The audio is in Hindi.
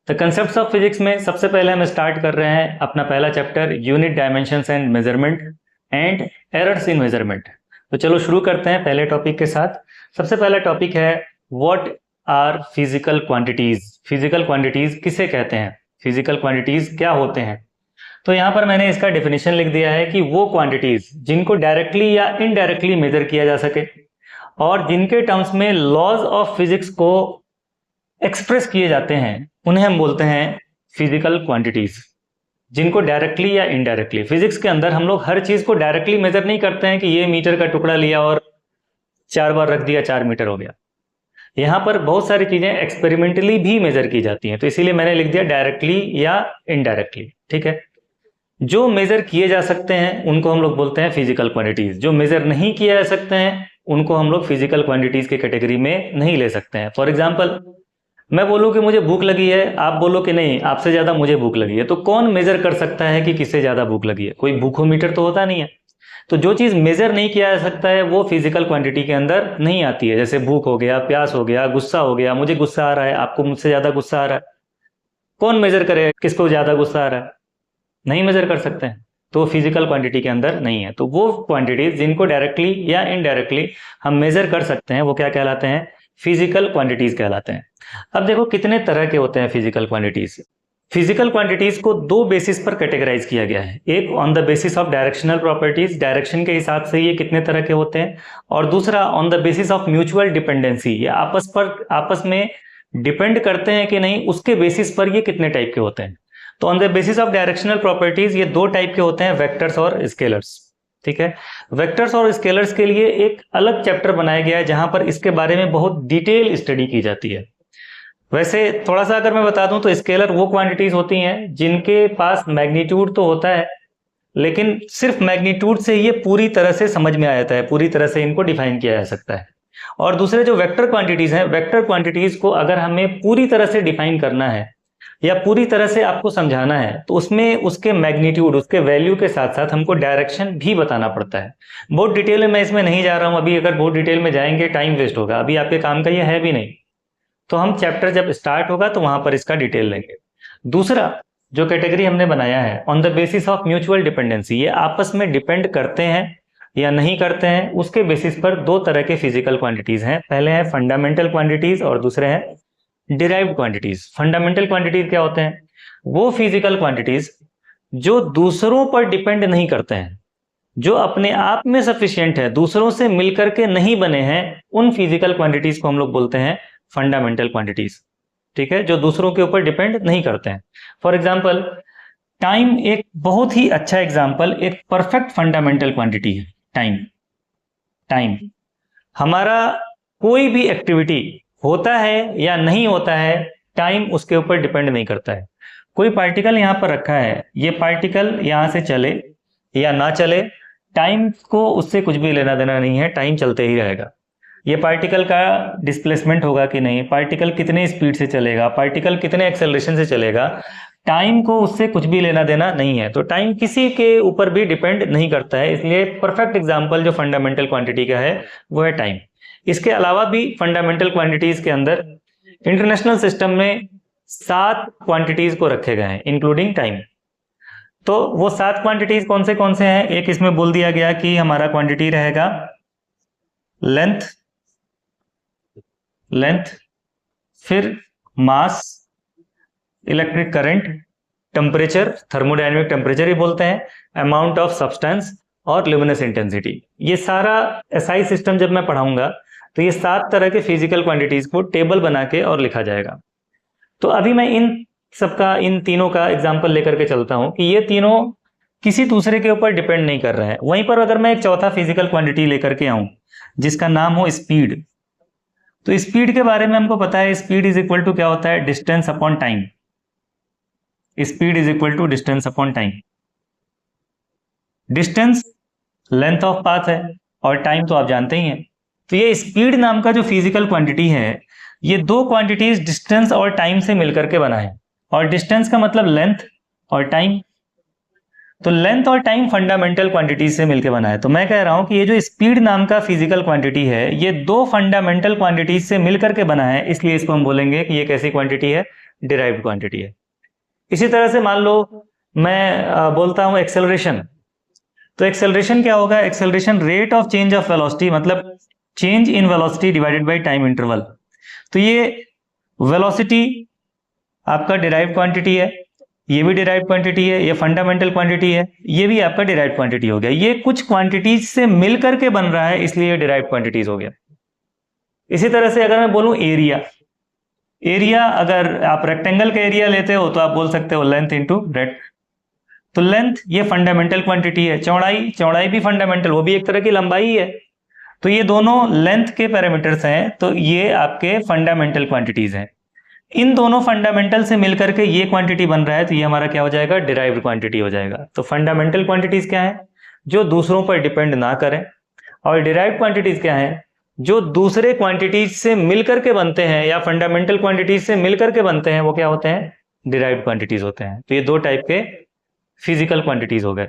द कंसेप्ट्स ऑफ फिजिक्स में सबसे पहले हम स्टार्ट कर रहे हैं अपना पहला chapter unit dimensions and measurement and errors in measurement. तो चलो शुरू करते हैं पहले टॉपिक के साथ। सबसे पहला टॉपिक है what are physical quantities. Physical quantities किसे कहते हैं, फिजिकल क्वांटिटीज क्या होते हैं। तो यहाँ पर मैंने इसका डेफिनेशन लिख दिया है कि वो क्वांटिटीज जिनको डायरेक्टली या इनडायरेक्टली मेजर किया जा सके और जिनके टर्म्स में लॉज ऑफ फिजिक्स को एक्सप्रेस किए जाते हैं उन्हें हम बोलते हैं फिजिकल क्वांटिटीज। जिनको डायरेक्टली या इनडायरेक्टली, फिजिक्स के अंदर हम लोग हर चीज को डायरेक्टली मेजर नहीं करते हैं कि ये मीटर का टुकड़ा लिया और 4 बार रख दिया 4 मीटर हो गया। यहाँ पर बहुत सारी चीजें एक्सपेरिमेंटली भी मेजर की जाती हैं, तो इसीलिए मैंने लिख दिया डायरेक्टली या इनडायरेक्टली। ठीक है, जो मेजर किए जा सकते हैं उनको हम लोग बोलते हैं फिजिकल क्वांटिटीज। जो मेजर नहीं किए जा सकते हैं उनको हम लोग फिजिकल क्वांटिटीज के कैटेगरी में नहीं ले सकते हैं। फॉर एग्जाम्पल, मैं बोलूं कि मुझे भूख लगी है, आप बोलो कि नहीं आपसे ज्यादा मुझे भूख लगी है, तो कौन मेजर कर सकता है कि किससे ज्यादा भूख लगी है? कोई भूखोमीटर तो होता नहीं है। तो जो चीज मेजर नहीं किया जा सकता है वो फिजिकल क्वांटिटी के अंदर नहीं आती है। जैसे भूख हो गया, प्यास हो गया, गुस्सा हो गया। मुझे गुस्सा आ रहा है, आपको मुझसे ज्यादा गुस्सा आ रहा है, कौन मेजर करे किसको ज्यादा गुस्सा आ रहा है? नहीं मेजर कर सकते हैं, तो फिजिकल क्वांटिटी के अंदर नहीं है। तो वो क्वांटिटीज जिनको डायरेक्टली या इनडायरेक्टली हम मेजर कर सकते हैं वो क्या कहलाते हैं? फिजिकल क्वांटिटीज कहलाते हैं। अब देखो कितने तरह के होते हैं फिजिकल क्वांटिटीज। फिजिकल क्वांटिटीज को दो बेसिस पर कैटेगराइज किया गया है। एक on the basis of directional properties, direction के हिसाब से ये कितने तरह के होते हैं, और दूसरा on the basis of mutual dependency, ये आपस में डिपेंड करते हैं कि नहीं, उसके बेसिस पर ये कितने टाइप के होते हैं। तो on the basis of directional properties ये दो टाइप के होते हैं, वेक्टर्स और स्केलर्स। ठीक है, वेक्टर्स और स्केलर्स के लिए एक अलग चैप्टर बनाया गया है जहां पर इसके बारे में बहुत डिटेल स्टडी की जाती है। वैसे थोड़ा सा अगर मैं बता दूं तो स्केलर वो क्वांटिटीज होती हैं जिनके पास मैग्नीट्यूड तो होता है लेकिन सिर्फ मैग्नीट्यूड से ये पूरी तरह से समझ में आ जाता है, पूरी तरह से इनको डिफाइन किया जा सकता है। और दूसरे जो वेक्टर क्वांटिटीज हैं, वेक्टर क्वांटिटीज को अगर हमें पूरी तरह से डिफाइन करना है या पूरी तरह से आपको समझाना है तो उसमें उसके मैग्नीट्यूड, उसके वैल्यू के साथ साथ हमको डायरेक्शन भी बताना पड़ता है। बहुत डिटेल में मैं इसमें नहीं जा रहा हूं अभी, अगर बहुत डिटेल में जाएंगे टाइम वेस्ट होगा, अभी आपके काम का ये है भी नहीं। तो हम चैप्टर जब स्टार्ट होगा तो वहां पर इसका डिटेल लेंगे। दूसरा जो कैटेगरी हमने बनाया है on the basis of mutual dependency, ये आपस में डिपेंड करते हैं या नहीं करते हैं, उसके बेसिस पर दो तरह के फिजिकल क्वांटिटीज हैं। पहले हैं फंडामेंटल क्वांटिटीज और दूसरे हैं डिराइव्ड क्वांटिटीज। फंडामेंटल क्वांटिटीज क्या होते हैं? वो फिजिकल क्वांटिटीज जो दूसरों पर डिपेंड नहीं करते हैं, जो अपने आप में सफिशिएंट है, दूसरों से मिलकर के नहीं बने हैं, उन फिजिकल क्वांटिटीज को हम लोग बोलते हैं फंडामेंटल क्वांटिटीज। ठीक है, जो दूसरों के ऊपर डिपेंड नहीं करते हैं। फॉर एग्जाम्पल, टाइम एक बहुत ही अच्छा एग्जाम्पल, एक परफेक्ट फंडामेंटल क्वांटिटी है। टाइम हमारा कोई भी एक्टिविटी होता है या नहीं होता है, टाइम उसके ऊपर डिपेंड नहीं करता है। कोई पार्टिकल यहां पर रखा है, ये पार्टिकल यहां से चले या ना चले, टाइम को उससे कुछ भी लेना देना नहीं है, टाइम चलते ही रहेगा। ये पार्टिकल का डिस्प्लेसमेंट होगा कि नहीं, पार्टिकल कितने स्पीड से चलेगा, पार्टिकल कितने एक्सेलरेशन से चलेगा, टाइम को उससे कुछ भी लेना देना नहीं है। तो टाइम किसी के ऊपर भी डिपेंड नहीं करता है, इसलिए परफेक्ट एग्जांपल जो फंडामेंटल क्वांटिटी का है वो है टाइम। इसके अलावा भी फंडामेंटल क्वांटिटीज के अंदर इंटरनेशनल सिस्टम में 7 क्वांटिटीज को रखे गए हैं इंक्लूडिंग टाइम। तो वो 7 क्वांटिटीज कौन से हैं? एक इसमें बोल दिया गया कि हमारा क्वांटिटी रहेगा लेंथ, फिर mass, electric current, temperature, thermodynamic temperature ही बोलते हैं, अमाउंट ऑफ सब्सटेंस और ल्यूमिनस इंटेंसिटी। ये सारा एसआई सिस्टम जब मैं पढ़ाऊंगा तो ये 7 तरह के फिजिकल क्वांटिटीज को टेबल बना के और लिखा जाएगा। तो अभी मैं इन तीनों का एग्जाम्पल लेकर के चलता हूं कि ये तीनों किसी दूसरे के ऊपर डिपेंड नहीं कर रहे हैं। वहीं पर अगर मैं एक चौथा फिजिकल क्वांटिटी लेकर के आऊं जिसका नाम हो स्पीड, तो स्पीड के बारे में हमको पता है, स्पीड इज इक्वल टू क्या होता है? Distance upon time. Speed is equal to distance upon time. Distance length of path है और टाइम तो आप जानते ही हैं। तो ये स्पीड नाम का जो फिजिकल क्वांटिटी है, ये दो क्वांटिटीज डिस्टेंस और टाइम से मिलकर के बना है। और डिस्टेंस का मतलब लेंथ और टाइम, तो लेंथ और टाइम फंडामेंटल क्वांटिटीज से मिलकर बना है। तो मैं कह रहा हूं कि ये जो स्पीड नाम का फिजिकल क्वांटिटी है ये दो फंडामेंटल क्वांटिटीज से मिलकर के बना है, इसलिए इसको हम बोलेंगे कि ये कैसी क्वांटिटी है? डिराइव्ड क्वांटिटी है। इसी तरह से मान लो मैं बोलता हूं एक्सेलरेशन, तो एक्सेलरेशन क्या होगा? Acceleration rate of change of velocity, मतलब change in velocity divided by time interval. तो ये वेलोसिटी आपका डिराइव्ड क्वांटिटी है, ये भी डिराइव्ड क्वांटिटी है, ये फंडामेंटल क्वांटिटी है, ये भी आपका डिराइव्ड क्वांटिटी हो गया। ये कुछ क्वांटिटीज से मिलकर के बन रहा है, इसलिए डिराइव्ड क्वांटिटीज हो गया। इसी तरह से अगर मैं बोलूं एरिया, एरिया अगर आप रेक्टेंगल का एरिया लेते हो तो आप बोल सकते हो लेंथ इंटू ब्रेड्थ। तो लेंथ ये फंडामेंटल क्वांटिटी है, चौड़ाई, चौड़ाई भी फंडामेंटल, वो भी एक तरह की लंबाई है। तो ये दोनों लेंथ के पैरामीटर्स हैं, तो ये आपके फंडामेंटल क्वांटिटीज हैं। इन दोनों फंडामेंटल से मिलकर के ये क्वांटिटी बन रहा है, तो ये हमारा क्या हो जाएगा? डिराइव्ड क्वांटिटी हो जाएगा। तो फंडामेंटल क्वांटिटीज क्या है? जो दूसरों पर डिपेंड ना करें। और डिराइव्ड क्वांटिटीज क्या है? जो दूसरे क्वांटिटीज से मिलकर के बनते हैं या फंडामेंटल क्वांटिटीज से मिलकर के बनते हैं, वो क्या होते हैं? डिराइव्ड क्वांटिटीज होते हैं। तो ये दो टाइप के फिजिकल क्वांटिटीज हो गए।